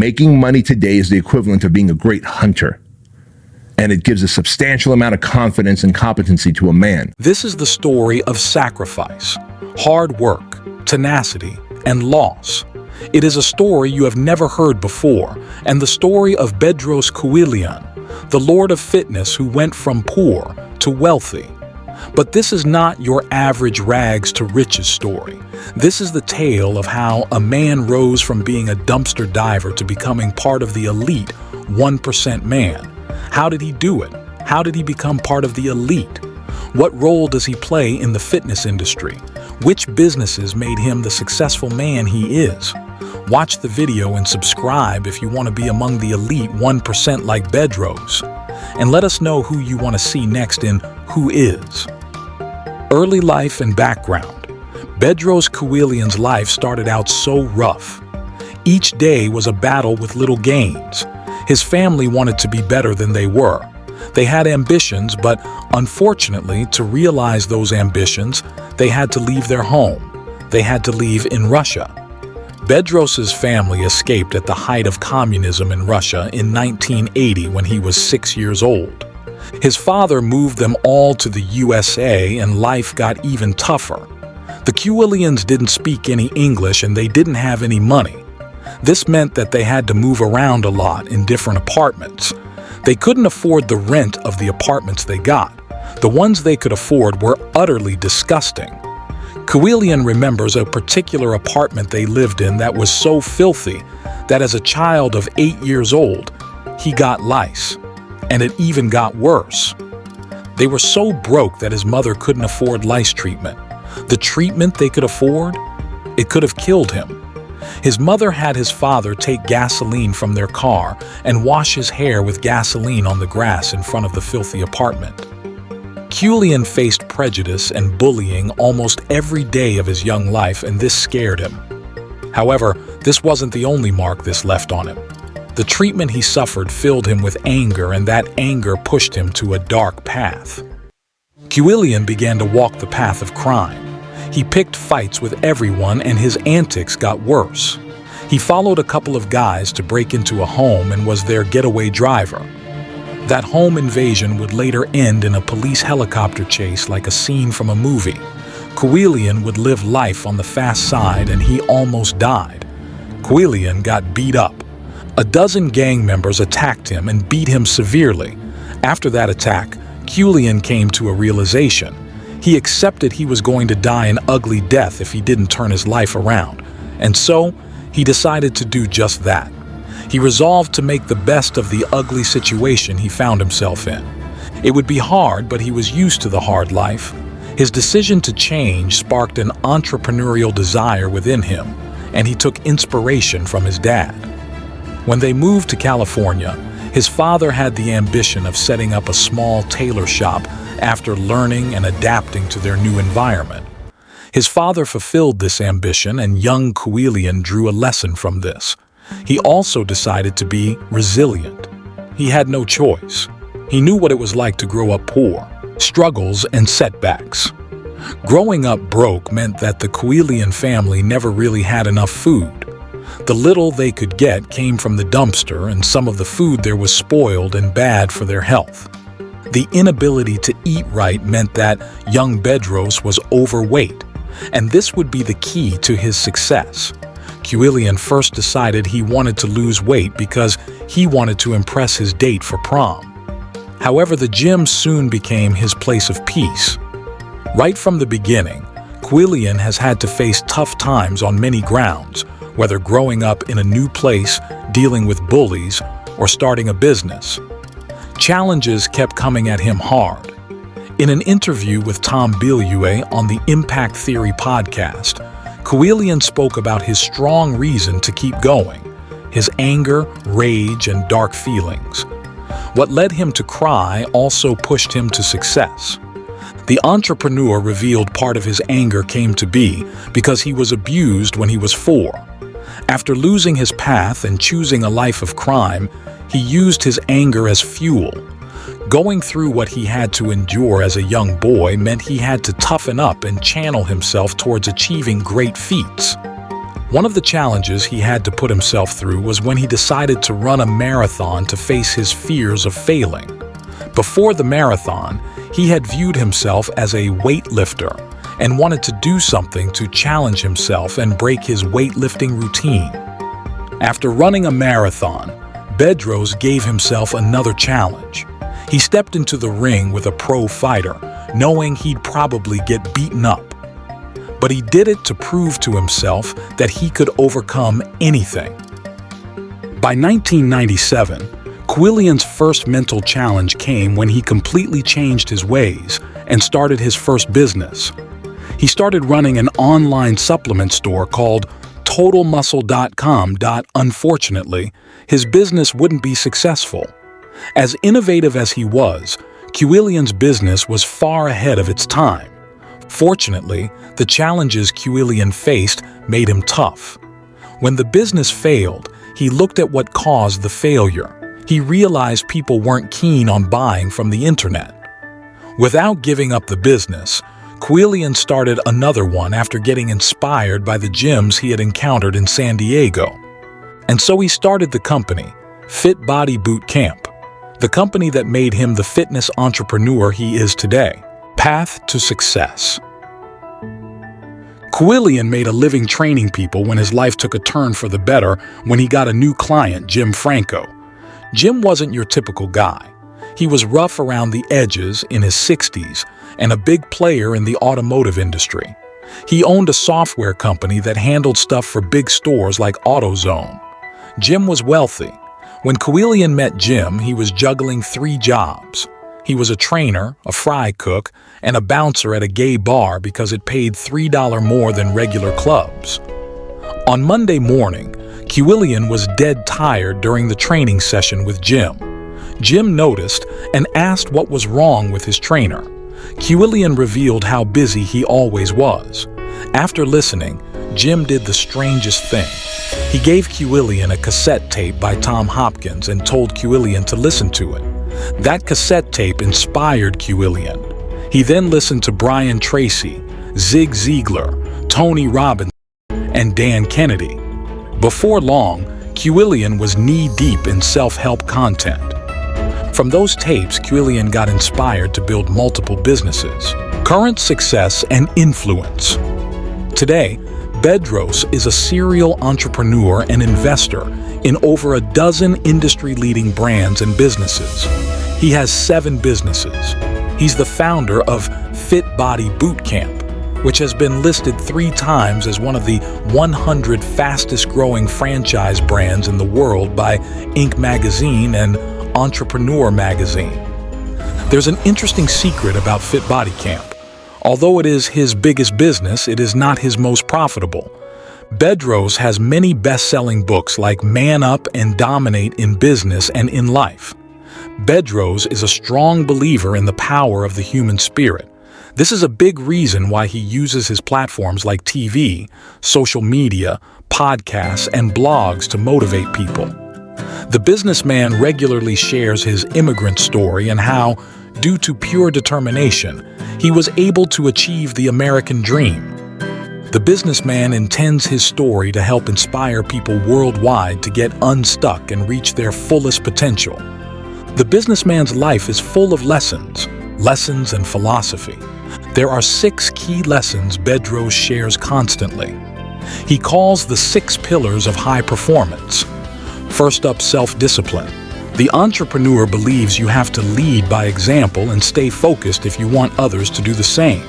Making money today is the equivalent of being a great hunter, and it gives a substantial amount of confidence and competency to a man. This is the story of sacrifice, hard work, tenacity, and loss. It is a story you have never heard before, and the story of Bedros Keuilian, the Lord of Fitness who went from poor to wealthy. But this is not your average rags to riches story. This is the tale of how a man rose from being a dumpster diver to becoming part of the elite 1% man. How did he do it? How did he become part of the elite? What role does he play in the fitness industry? Which businesses made him the successful man he is? Watch the video and subscribe if you want to be among the elite 1% like Bedros. And let us know who you want to see next in Who Is. Early life and background. Bedros Keuilian's life started out so rough. Each day was a battle with little gains. His family wanted to be better than they were. They had ambitions, but unfortunately, to realize those ambitions, they had to leave their home. They had to leave in Russia. Bedros's family escaped at the height of communism in Russia in 1980 when he was 6 years old. His father moved them all to the USA, and life got even tougher. The Keuilians didn't speak any English and they didn't have any money. This meant that they had to move around a lot in different apartments. They couldn't afford the rent of the apartments they got. The ones they could afford were utterly disgusting. Keuilian remembers a particular apartment they lived in that was so filthy that as a child of 8 years old, he got lice. And it even got worse. They were so broke that his mother couldn't afford lice treatment. The treatment they could afford, it could have killed him. His mother had his father take gasoline from their car and wash his hair with gasoline on the grass in front of the filthy apartment. Keuilian faced prejudice and bullying almost every day of his young life, and this scared him. However, this wasn't the only mark this left on him. The treatment he suffered filled him with anger, and that anger pushed him to a dark path. Keuilian began to walk the path of crime. He picked fights with everyone, and his antics got worse. He followed a couple of guys to break into a home and was their getaway driver. That home invasion would later end in a police helicopter chase like a scene from a movie. Keuilian would live life on the fast side, and he almost died. Keuilian got beat up. A dozen gang members attacked him and beat him severely. After that attack, Keuilian came to a realization. He accepted he was going to die an ugly death if he didn't turn his life around. And so, he decided to do just that. He resolved to make the best of the ugly situation he found himself in. It would be hard, but he was used to the hard life. His decision to change sparked an entrepreneurial desire within him, and he took inspiration from his dad. When they moved to California, his father had the ambition of setting up a small tailor shop after learning and adapting to their new environment. His father fulfilled this ambition, and young Keuilian drew a lesson from this. He also decided to be resilient. He had no choice. He knew what it was like to grow up poor, struggles and setbacks. Growing up broke meant that the Keuilian family never really had enough food. The little they could get came from the dumpster, and some of the food there was spoiled and bad for their health. The inability to eat right meant that young Bedros was overweight, and this would be the key to his success. Keuilian first decided he wanted to lose weight because he wanted to impress his date for prom. However, the gym soon became his place of peace. Right from the beginning, Keuilian has had to face tough times on many grounds, whether growing up in a new place, dealing with bullies, or starting a business. Challenges kept coming at him hard. In an interview with Tom Bilyeu on the Impact Theory podcast, Keuilian spoke about his strong reason to keep going, his anger, rage, and dark feelings. What led him to cry also pushed him to success. The entrepreneur revealed part of his anger came to be because he was abused when he was 4. After losing his path and choosing a life of crime, he used his anger as fuel. Going through what he had to endure as a young boy meant he had to toughen up and channel himself towards achieving great feats. One of the challenges he had to put himself through was when he decided to run a marathon to face his fears of failing. Before the marathon, he had viewed himself as a weightlifter and wanted to do something to challenge himself and break his weightlifting routine. After running a marathon, Bedros gave himself another challenge. He stepped into the ring with a pro fighter, knowing he'd probably get beaten up. But he did it to prove to himself that he could overcome anything. By 1997, Quillian's first mental challenge came when he completely changed his ways and started his first business. He started running an online supplement store called TotalMuscle.com. Unfortunately, his business wouldn't be successful. As innovative as he was, Quillian's business was far ahead of its time. Fortunately, the challenges Quillian faced made him tough. When the business failed, he looked at what caused the failure. He realized people weren't keen on buying from the internet. Without giving up the business, Quillian started another one after getting inspired by the gyms he had encountered in San Diego. And so he started the company, Fit Body Boot Camp, the company that made him the fitness entrepreneur he is today. Path to success. Quillian made a living training people when his life took a turn for the better when he got a new client, Jim Franco. Jim wasn't your typical guy. He was rough around the edges, in his 60s, and a big player in the automotive industry. He owned a software company that handled stuff for big stores like AutoZone. Jim was wealthy. When Quillian met Jim, he was juggling 3 jobs. He was a trainer, a fry cook, and a bouncer at a gay bar because it paid $3 more than regular clubs. On Monday morning, Quillian was dead tired during the training session with Jim. Jim noticed and asked what was wrong with his trainer. Quillian revealed how busy he always was. After listening, Jim did the strangest thing. He gave Quillian a cassette tape by Tom Hopkins and told Quillian to listen to it. That cassette tape inspired Quillian. He then listened to Brian Tracy, Zig Ziglar, Tony Robbins, and Dan Kennedy. Before long, Quillian was knee-deep in self-help content. From those tapes, Quillian got inspired to build multiple businesses. Current success and influence. Today, Bedros is a serial entrepreneur and investor in over a dozen industry-leading brands and businesses. He has 7 businesses. He's the founder of Fit Body Boot Camp, which has been listed 3 times as one of the 100 fastest-growing franchise brands in the world by Inc. magazine and Entrepreneur magazine. There's an interesting secret about Fit Body Camp. Although it is his biggest business, it is not his most profitable. Bedros has many best-selling books like Man Up and Dominate in Business and in Life. Bedros is a strong believer in the power of the human spirit. This is a big reason why he uses his platforms like TV, social media, podcasts, and blogs to motivate people. The businessman regularly shares his immigrant story and how, due to pure determination, he was able to achieve the American dream. The businessman intends his story to help inspire people worldwide to get unstuck and reach their fullest potential. The businessman's life is full of lessons and philosophy. There are 6 key lessons Bedros shares constantly. He calls the 6 pillars of high performance. First up, self-discipline. The entrepreneur believes you have to lead by example and stay focused if you want others to do the same.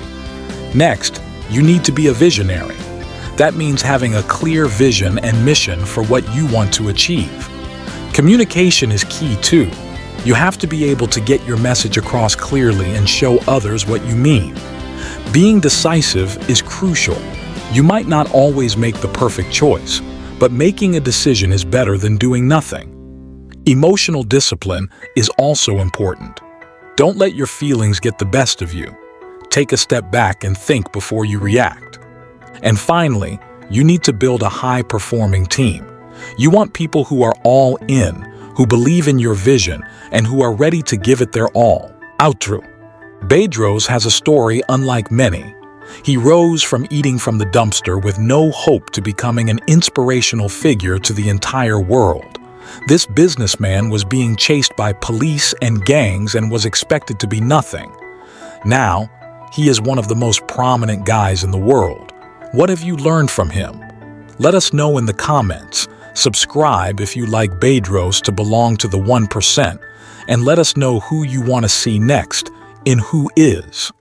Next, you need to be a visionary. That means having a clear vision and mission for what you want to achieve. Communication is key too. You have to be able to get your message across clearly and show others what you mean. Being decisive is crucial. You might not always make the perfect choice, but making a decision is better than doing nothing. Emotional discipline is also important. Don't let your feelings get the best of you. Take a step back and think before you react. And finally, you need to build a high-performing team. You want people who are all in, who believe in your vision, and who are ready to give it their all. Outro. Bedros has a story unlike many. He rose from eating from the dumpster with no hope to becoming an inspirational figure to the entire world. This businessman was being chased by police and gangs and was expected to be nothing. Now, he is one of the most prominent guys in the world. What have you learned from him? Let us know in the comments. Subscribe if you like Bedros to belong to the 1%, and let us know who you want to see next in Who Is.